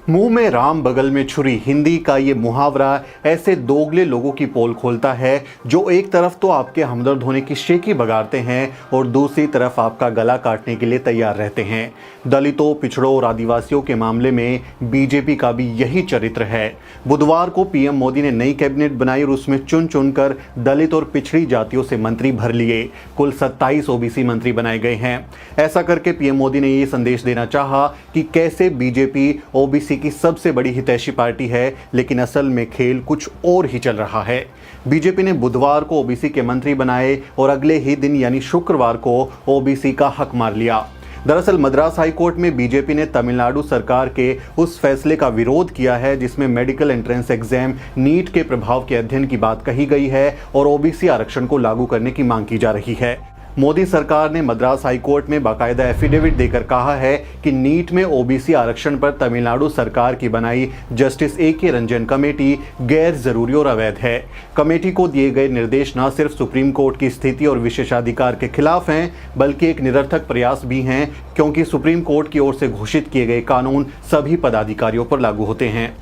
मुंह में राम बगल में छुरी, हिंदी का ये मुहावरा ऐसे दोगले लोगों की पोल खोलता है जो एक तरफ तो आपके हमदर्द होने की शेखी बगाड़ते हैं और दूसरी तरफ आपका गला काटने के लिए तैयार रहते हैं। दलितों, पिछड़ों और आदिवासियों के मामले में बीजेपी का भी यही चरित्र है। बुधवार को पीएम मोदी ने नई कैबिनेट बनाई और उसमें चुन चुनकर दलित और पिछड़ी जातियों से मंत्री भर लिए। कुल 27 ओबीसी मंत्री बनाए गए हैं। ऐसा करके पीएम मोदी ने ये संदेश देना चाहा कि कैसे बीजेपी ओबीसी की सबसे बड़ी हितैषी पार्टी है, लेकिन असल में खेल कुछ और ही चल रहा है। बीजेपी ने बुधवार को ओबीसी के मंत्री बनाए और अगले ही दिन यानी शुक्रवार को ओबीसी का हक मार लिया। दरअसल मद्रास हाईकोर्ट में बीजेपी ने तमिलनाडु सरकार के उस फैसले का विरोध किया है जिसमें मेडिकल एंट्रेंस एग्जाम नीट के प्रभाव के अध्ययन की बात कही गई है और ओबीसी आरक्षण को लागू करने की मांग की जा रही है। मोदी सरकार ने मद्रास हाईकोर्ट में बाकायदा एफिडेविट देकर कहा है कि नीट में ओबीसी आरक्षण पर तमिलनाडु सरकार की बनाई जस्टिस ए.के. रंजन कमेटी गैर जरूरी और अवैध है। कमेटी को दिए गए निर्देश न सिर्फ सुप्रीम कोर्ट की स्थिति और विशेषाधिकार के खिलाफ हैं, बल्कि एक निरर्थक प्रयास भी हैं, क्योंकि सुप्रीम कोर्ट की ओर से घोषित किए गए कानून सभी पदाधिकारियों पर लागू होते हैं।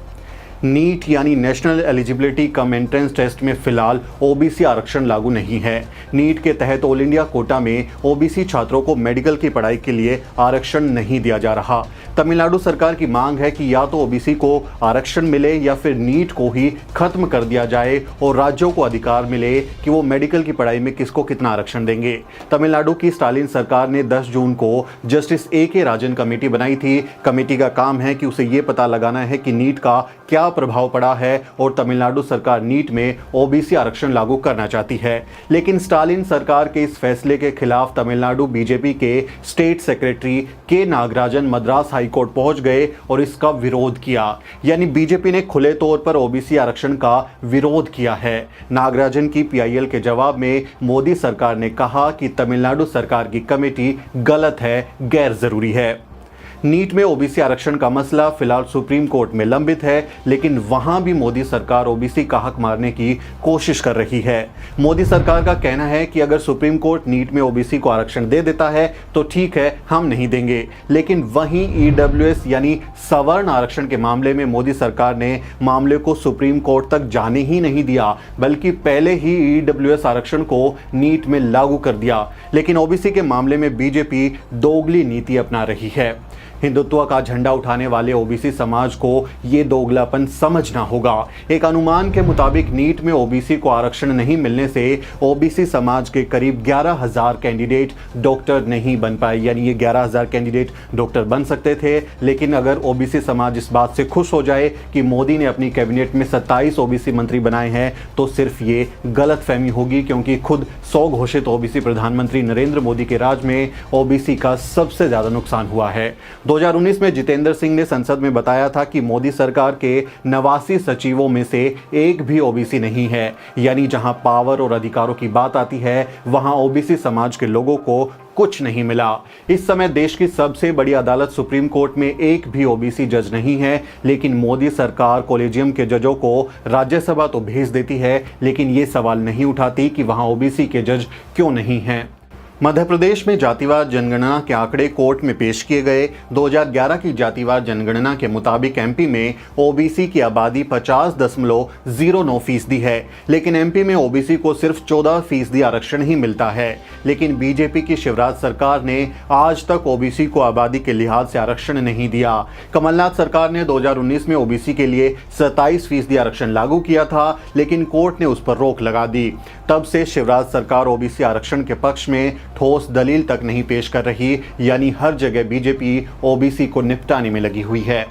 नीट यानी national eligibility cum entrance test में फिलहाल ओबीसी आरक्षण लागू नहीं है। नीट के तहत ऑल इंडिया कोटा में ओबीसी छात्रों को मेडिकल की पढ़ाई के लिए आरक्षण नहीं दिया जा रहा। तमिलनाडु सरकार की मांग है कि या तो ओबीसी को आरक्षण मिले या फिर नीट को ही खत्म कर दिया जाए और राज्यों को अधिकार मिले कि वो मेडिकल की पढ़ाई में किसको कितना आरक्षण देंगे। तमिलनाडु की स्टालिन सरकार ने 10 जून को जस्टिस ए.के. राजन कमेटी बनाई थी। कमेटी का काम है कि उसे ये पता लगाना है कि नीट का क्या प्रभाव पड़ा है और तमिलनाडु सरकार नीट में ओबीसी आरक्षण लागू करना चाहती है। लेकिन स्टालिन सरकार के इस फैसले के खिलाफ तमिलनाडु बीजेपी के स्टेट सेक्रेटरी के नागराजन मद्रास हाईकोर्ट पहुंच गए और इसका विरोध किया। यानी बीजेपी ने खुले तौर पर ओबीसी आरक्षण का विरोध किया है। नागराजन की पीआईएल के जवाब में मोदी सरकार ने कहा कि तमिलनाडु सरकार की कमेटी गलत है, गैर जरूरी है। नीट में ओबीसी आरक्षण का मसला फिलहाल सुप्रीम कोर्ट में लंबित है, लेकिन वहां भी मोदी सरकार ओबीसी का हक मारने की कोशिश कर रही है। मोदी सरकार का कहना है कि अगर सुप्रीम कोर्ट नीट में ओबीसी को आरक्षण दे देता है तो ठीक है, हम नहीं देंगे। लेकिन वहीं ईडब्ल्यूएस यानी सवर्ण आरक्षण के मामले में मोदी सरकार ने मामले को सुप्रीम कोर्ट तक जाने ही नहीं दिया, बल्कि पहले ही ईडब्ल्यूएस आरक्षण को नीट में लागू कर दिया। लेकिन ओबीसी के मामले में बीजेपी दोगली नीति अपना रही है। हिंदुत्व का झंडा उठाने वाले ओबीसी समाज को ये दोगलापन समझना होगा। एक अनुमान के मुताबिक नीट में ओबीसी को आरक्षण नहीं मिलने से ओबीसी समाज के करीब 11,000 कैंडिडेट डॉक्टर नहीं बन पाए। यानी ये 11,000 कैंडिडेट डॉक्टर बन सकते थे, लेकिन अगर ओबीसी समाज इस बात से खुश हो जाए कि मोदी ने अपनी कैबिनेट में 27 ओबीसी मंत्री बनाए हैं तो सिर्फ ये गलतफहमी होगी, क्योंकि खुद 100 घोषित ओबीसी प्रधानमंत्री नरेंद्र मोदी के राज में ओबीसी का सबसे ज्यादा नुकसान हुआ है। 2019 में जितेंद्र सिंह ने संसद में बताया था कि मोदी सरकार के 89 सचिवों में से एक भी ओबीसी नहीं है। यानी जहां पावर और अधिकारों की बात आती है वहां ओबीसी समाज के लोगों को कुछ नहीं मिला। इस समय देश की सबसे बड़ी अदालत सुप्रीम कोर्ट में एक भी ओबीसी जज नहीं है, लेकिन मोदी सरकार कॉलेजियम के जजों को राज्यसभा तो भेज देती है, लेकिन ये सवाल नहीं उठाती कि वहां ओबीसी के जज क्यों नहीं हैं। मध्य प्रदेश में जातिवार जनगणना के आंकड़े कोर्ट में पेश किए गए। 2011 की जातिवार जनगणना के मुताबिक एमपी में ओबीसी की आबादी 50.09% है, लेकिन एमपी में ओबीसी को सिर्फ 14% आरक्षण ही मिलता है। लेकिन बीजेपी की शिवराज सरकार ने आज तक ओबीसी को आबादी के लिहाज से आरक्षण नहीं दिया। कमलनाथ सरकार ने 2019 में ओबीसी के लिए 27% आरक्षण लागू किया था, लेकिन कोर्ट ने उस पर रोक लगा दी। तब से शिवराज सरकार ओबीसी आरक्षण के पक्ष में ठोस दलील तक नहीं पेश कर रही। यानी हर जगह बीजेपी ओबीसी को निपटाने में लगी हुई है।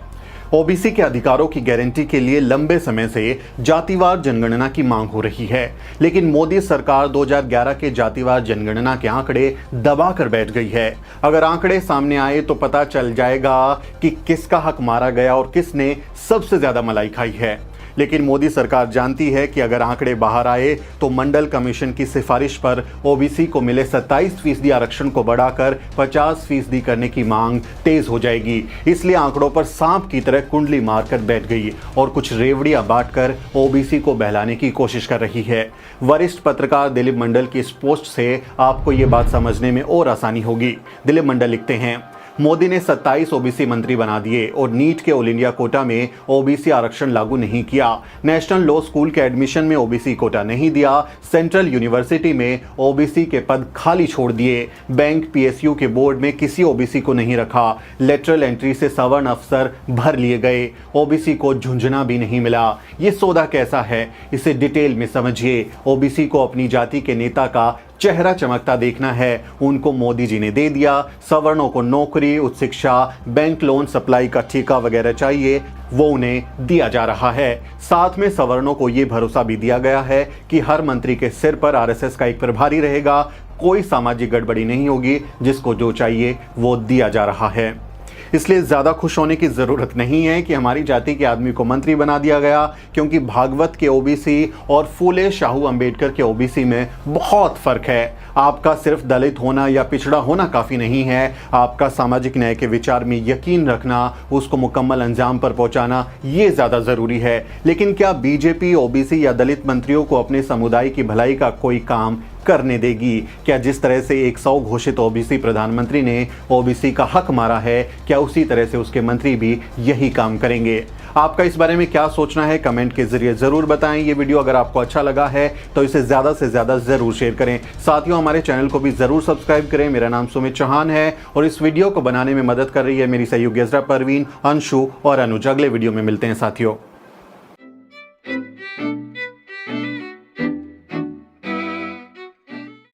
ओबीसी के अधिकारों की गारंटी के लिए लंबे समय से जातिवार जनगणना की मांग हो रही है, लेकिन मोदी सरकार 2011 के जातिवार जनगणना के आंकड़े दबा कर बैठ गई है। अगर आंकड़े सामने आए तो पता चल जाएगा कि किसका हक मारा गया और किसने सबसे ज्यादा मलाई खाई है। लेकिन मोदी सरकार जानती है कि अगर आंकड़े बाहर आए तो मंडल कमीशन की सिफारिश पर ओबीसी को मिले 27% आरक्षण को बढ़ाकर 50% करने की मांग तेज हो जाएगी। इसलिए आंकड़ों पर सांप की तरह कुंडली मारकर बैठ गई और कुछ रेवड़ियां बांटकर ओबीसी को बहलाने की कोशिश कर रही है। वरिष्ठ पत्रकार दिलीप मंडल की इस पोस्ट से आपको ये बात समझने में और आसानी होगी। दिलीप मंडल लिखते हैं, मोदी ने 27 ओबीसी मंत्री बना दिए और नीट के ऑल इंडिया कोटा में ओबीसी आरक्षण लागू नहीं किया। नेशनल लॉ स्कूल के एडमिशन में ओबीसी कोटा नहीं दिया। सेंट्रल यूनिवर्सिटी में ओबीसी के पद खाली छोड़ दिए। बैंक पीएसयू के बोर्ड में किसी ओबीसी को नहीं रखा। लेटरल एंट्री से सवर्ण अफसर भर लिए गए। ओबीसी को झुंझुना भी नहीं मिला। ये सौदा कैसा है, इसे डिटेल में समझिए। ओबीसी को अपनी जाति के नेता का चेहरा चमकता देखना है, उनको मोदी जी ने दे दिया। सवर्णों को नौकरी, उच्च शिक्षा, बैंक लोन सप्लाई का ठेका वगैरह चाहिए, वो उन्हें दिया जा रहा है। साथ में सवर्णों को ये भरोसा भी दिया गया है कि हर मंत्री के सिर पर आरएसएस का एक प्रभारी रहेगा। कोई सामाजिक गड़बड़ी नहीं होगी, जिसको जो चाहिए वो दिया जा रहा है। इसलिए ज़्यादा खुश होने की ज़रूरत नहीं है कि हमारी जाति के आदमी को मंत्री बना दिया गया, क्योंकि भागवत के ओबीसी और फूले शाहू अंबेडकर के ओबीसी में बहुत फ़र्क है। आपका सिर्फ दलित होना या पिछड़ा होना काफ़ी नहीं है। आपका सामाजिक न्याय के विचार में यकीन रखना, उसको मुकम्मल अंजाम पर पहुंचाना, ये ज़्यादा ज़रूरी है। लेकिन क्या बीजेपी ओबीसी या दलित मंत्रियों को अपने समुदाय की भलाई का कोई काम करने देगी? क्या जिस तरह से एक 100 घोषित ओबीसी प्रधानमंत्री ने ओबीसी का हक मारा है, क्या उसी तरह से उसके मंत्री भी यही काम करेंगे? आपका इस बारे में क्या सोचना है, कमेंट के जरिए जरूर बताएं। ये वीडियो अगर आपको अच्छा लगा है तो इसे ज़्यादा से ज़्यादा ज़रूर शेयर करें। साथियों, हमारे चैनल को भी ज़रूर सब्सक्राइब करें। मेरा नाम सुमित चौहान है और इस वीडियो को बनाने में मदद कर रही है मेरी सहयोगी अजरा परवीन, अंशु और अनुज। अगले वीडियो में मिलते हैं साथियों।